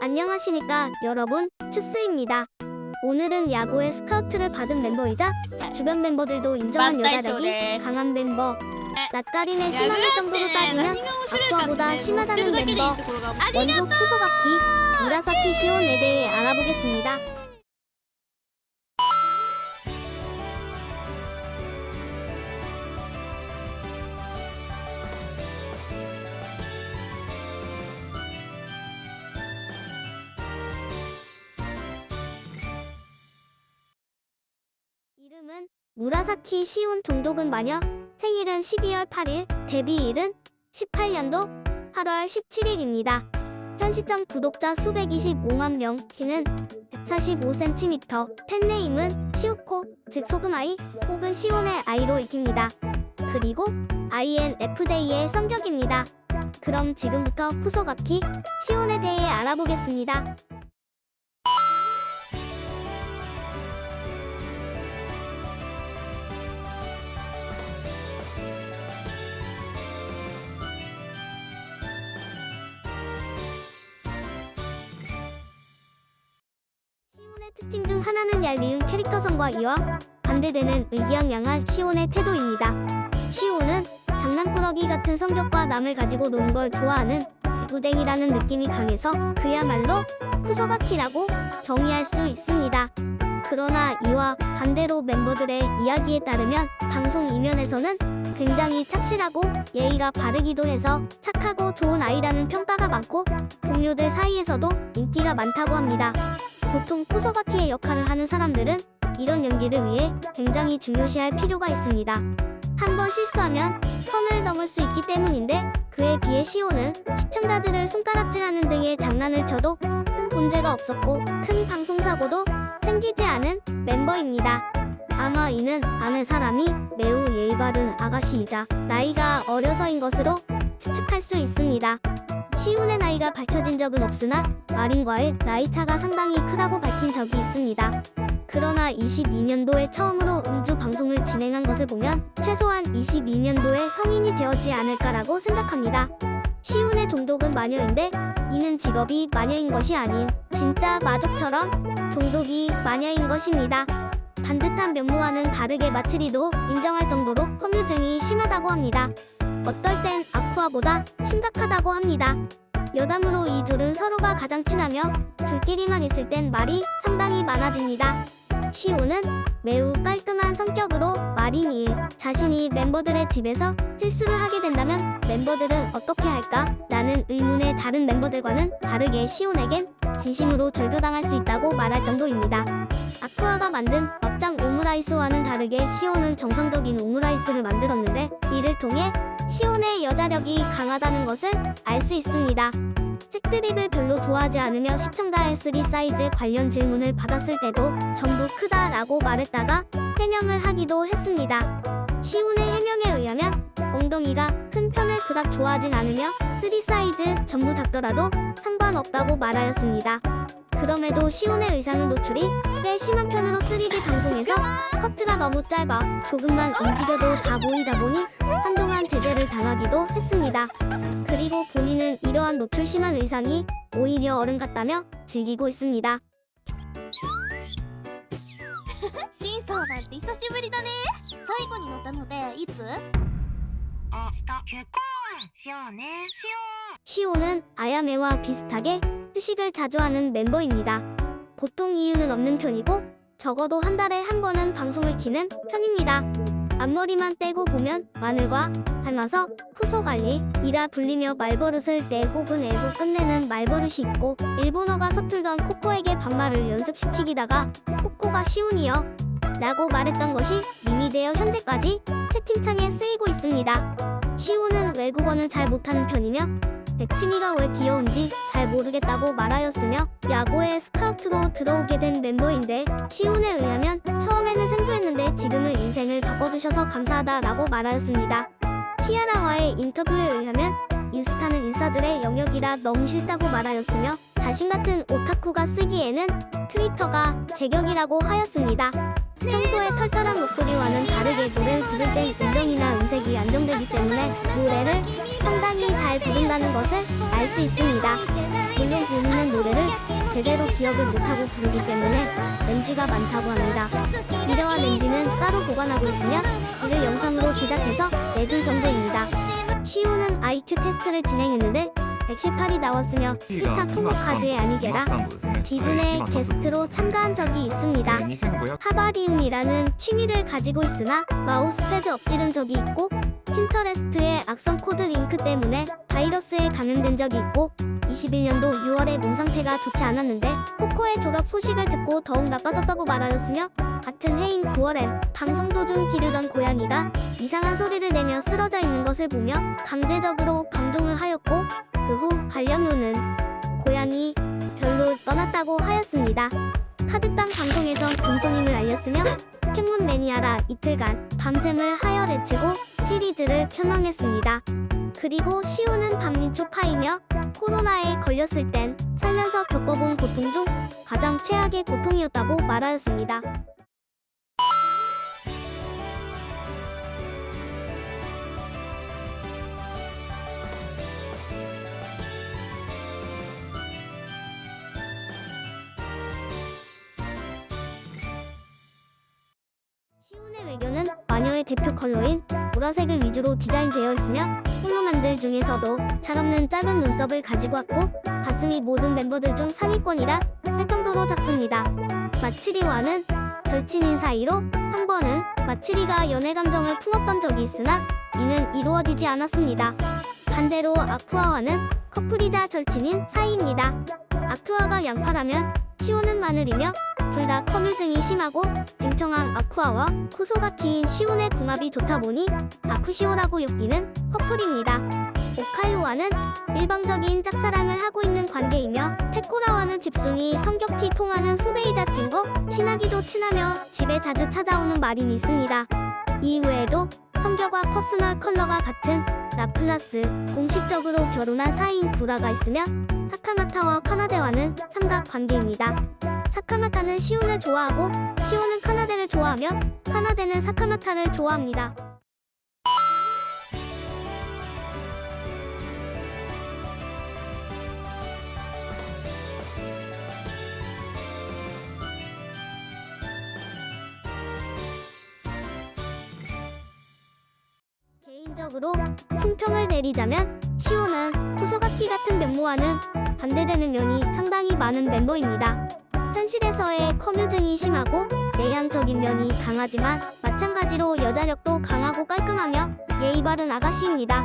안녕하십니까 여러분, 추스입니다. 오늘은 야구의 스카우트를 받은 멤버이자 주변 멤버들도 인정한 여자력이 강한 멤버, 낯가림에 심한 정도로 따지면 아쿠아보다 심하다는 멤버 원조 쿠소가키 무라사키 시온에 대해 알아보겠습니다. 이름은 무라사키 시온 동독은 마녀, 생일은 12월 8일, 데뷔일은 18년도 8월 17일입니다. 현 시점 구독자 수 125만 명, 키는 145cm, 팬네임은 시오코, 즉 소금아이 혹은 시온의 아이로 읽힙니다. 그리고 INFJ의 성격입니다. 그럼 지금부터 쿠소가키 시온에 대해 알아보겠습니다. 시온의 특징 중 하나는 얄미운 캐릭터성과 이와 반대되는 의기양양한 시온의 태도입니다. 시온은 장난꾸러기 같은 성격과 남을 가지고 노는 걸 좋아하는 개구쟁이라는 느낌이 강해서 그야말로 쿠소가키라고 정의할 수 있습니다. 그러나 이와 반대로 멤버들의 이야기에 따르면 방송 이면에서는 굉장히 착실하고 예의가 바르기도 해서 착하고 좋은 아이라는 평가가 많고 동료들 사이에서도 인기가 많다고 합니다. 보통 쿠소가키의 역할을 하는 사람들은 이런 연기를 위해 굉장히 중요시할 필요가 있습니다. 한번 실수하면 선을 넘을 수 있기 때문인데 그에 비해 시온은 시청자들을 손가락질하는 등의 장난을 쳐도 큰 문제가 없었고 큰 방송사고도 생기지 않은 멤버입니다. 아마 이는 아는 사람이 매우 예의 바른 아가씨이자 나이가 어려서인 것으로 추측할 수 있습니다. 시온의 나이가 밝혀진 적은 없으나 마린과의 나이차가 상당히 크다고 밝힌 적이 있습니다. 그러나 22년도에 처음으로 음주 방송을 진행한 것을 보면 최소한 22년도에 성인이 되었지 않을까라고 생각합니다. 시온의 종독은 마녀인데 이는 직업이 마녀인 것이 아닌 진짜 마족처럼 종독이 마녀인 것입니다. 반듯한 면모와는 다르게 마츠리도 인정할 정도로 허뮤증이 심하다고 합니다. 어떨 땐 아쿠아보다 심각하다고 합니다. 여담으로 이 둘은 서로가 가장 친하며 둘끼리만 있을 땐 말이 상당히 많아집니다. 시온은 매우 깔끔한 성격으로 마린이 자신이 멤버들의 집에서 실수를 하게 된다면 멤버들은 어떻게 할까? 라는 의문에 다른 멤버들과는 다르게 시온에겐 진심으로 절도당할 수 있다고 말할 정도입니다. 아쿠아가 만든 막장 오므라이스와는 다르게 시온은 정상적인 오므라이스를 만들었는데 이를 통해 시온의 여자력이 강하다는 것을 알 수 있습니다. 책드립을 별로 좋아하지 않으며 시청자의 3 사이즈 관련 질문을 받았을 때도 전부 크다라고 말했다가 해명을 하기도 했습니다. 시온의 해명에 의하면 엉덩이가 큰 편을 그닥 좋아하진 않으며 3 사이즈 전부 작더라도 상관없다고 말하였습니다. 그럼에도 시온의 의상은 노출이 꽤 심한 편으로 3D 방송에서 스커트가 너무 짧아 조금만 움직여도 다 보이다 보니 한동안 제재를 당하기도 했습니다. 그리고 본인은 이러한 노출 심한 의상이 오히려 어른 같다며 즐기고 있습니다. シンソーなんて久しぶりだね。最後に乗ったのでいつ？明日結婚しようね。しよう。 시온은 아야메와 비슷하게 휴식을 자주 하는 멤버입니다. 보통 이유는 없는 편이고 적어도 한 달에 한 번은 방송을 키는 편입니다. 앞머리만 떼고 보면 마늘과 닮아서 쿠소갈리이라 불리며 말버릇을 내 혹은 애고 끝내는 말버릇이 있고 일본어가 서툴던 코코에게 반말을 연습시키기다가 코코가 시온이요 라고 말했던 것이 밈이 되어 현재까지 채팅창에 쓰이고 있습니다. 시온은 외국어는 잘 못하는 편이며 백치미가 왜 귀여운지 잘 모르겠다고 말하였으며 야구에 스카우트로 들어오게 된 멤버인데 시온에 의하면 처음에는 생소했는데 지금은 인생을 바꿔주셔서 감사하다라고 말하였습니다. 티아라와의 인터뷰에 의하면 인스타는 인싸들의 영역이라 너무 싫다고 말하였으며 자신 같은 오타쿠가 쓰기에는 트위터가 제격이라고 하였습니다. 평소에 털털한 목소리와는 다르게 노래를 부를 땐 음정이나 음색이 안정되기 때문에 노래를 상당히 잘 부른다는 것을 알 수 있습니다. 물론 본인은 노래를 제대로 기억을 못하고 부르기 때문에 NG가 많다고 합니다. 미래와 NG는 따로 보관하고 있으며 이를 영상으로 제작해서 내줄 정도입니다. 시우는 IQ 테스트를 진행했는데 118이 나왔으며 스타 토모카즈의 아니게라 디즈니의 게스트로 참가한 적이 있습니다. 하바리움이라는 취미를 가지고 있으나 마우스패드 엎지른 적이 있고 핀터레스트의 악성 코드 링크 때문에 바이러스에 감염된 적이 있고 21년도 6월에 몸 상태가 좋지 않았는데 코코의 졸업 소식을 듣고 더욱 나빠졌다고 말하였으며 같은 해인 9월엔 방송 도중 기르던 고양이가 이상한 소리를 내며 쓰러져 있는 것을 보며 강제적으로 방종을 하였고 그 후 반려묘는 고양이 별로 떠났다고 하였습니다. 카드빵 방송에서 금손임을 알렸으며 포켓몬 매니아라 이틀간 밤샘을 하여 레츠고 시리즈를 켜망했습니다. 그리고 시우는 박민초파이며 코로나에 걸렸을 땐 살면서 겪어본 고통 중 가장 최악의 고통이었다고 말하였습니다. 시운의 외교는 마녀의 대표 컬러인 보라색을 위주로 디자인되어 있으며 홀로만들 중에서도 철없는 짧은 눈썹을 가지고 왔고 가슴이 모든 멤버들 중 상위권이라 할 정도로 작습니다. 마치리와는 절친인 사이로 한 번은 마치리가 연애 감정을 품었던 적이 있으나 이는 이루어지지 않았습니다. 반대로 아쿠아와는 커플이자 절친인 사이입니다. 아쿠아가 양파라면 시우는 마늘이며 둘 다 커뮤증이 심하고 댕청한 아쿠아와 쿠소가키인 시운의 궁합이 좋다 보니 아쿠시오라고 엮이는 커플입니다. 오카유와는 일방적인 짝사랑을 하고 있는 관계이며 테코라와는 집순이 성격티 통하는 후배이자 친구, 친하기도 친하며 집에 자주 찾아오는 마린이 있습니다. 이외에도 성격과 퍼스널 컬러가 같은 라플라스, 공식적으로 결혼한 사이인 구라가 있으며 사카마타와 카나데와는 삼각 관계입니다. 사카마타는 시운을 좋아하고 시운은 카나데를 좋아하며 카나데는 사카마타를 좋아합니다. 개인적으로 총평을 내리자면 시우는 쿠소가키 같은 면모와는 반대되는 면이 상당히 많은 멤버입니다. 현실에서의 커뮤증이 심하고 내향적인 면이 강하지만 마찬가지로 여자력도 강하고 깔끔하며 예의 바른 아가씨입니다.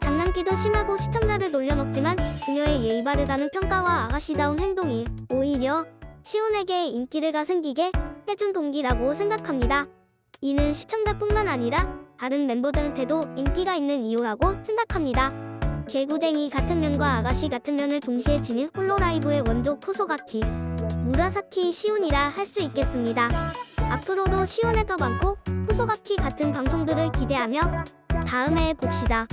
장난기도 심하고 시청자를 놀려먹지만 그녀의 예의 바르다는 평가와 아가씨다운 행동이 오히려 시운에게 인기가 생기게 해준 동기라고 생각합니다. 이는 시청자뿐만 아니라 다른 멤버들한테도 인기가 있는 이유라고 생각합니다. 개구쟁이 같은 면과 아가씨 같은 면을 동시에 지닌 홀로라이브의 원조 쿠소가키, 무라사키 시운이라 할 수 있겠습니다. 앞으로도 시운에 더 많고 쿠소가키 같은 방송들을 기대하며 다음에 봅시다.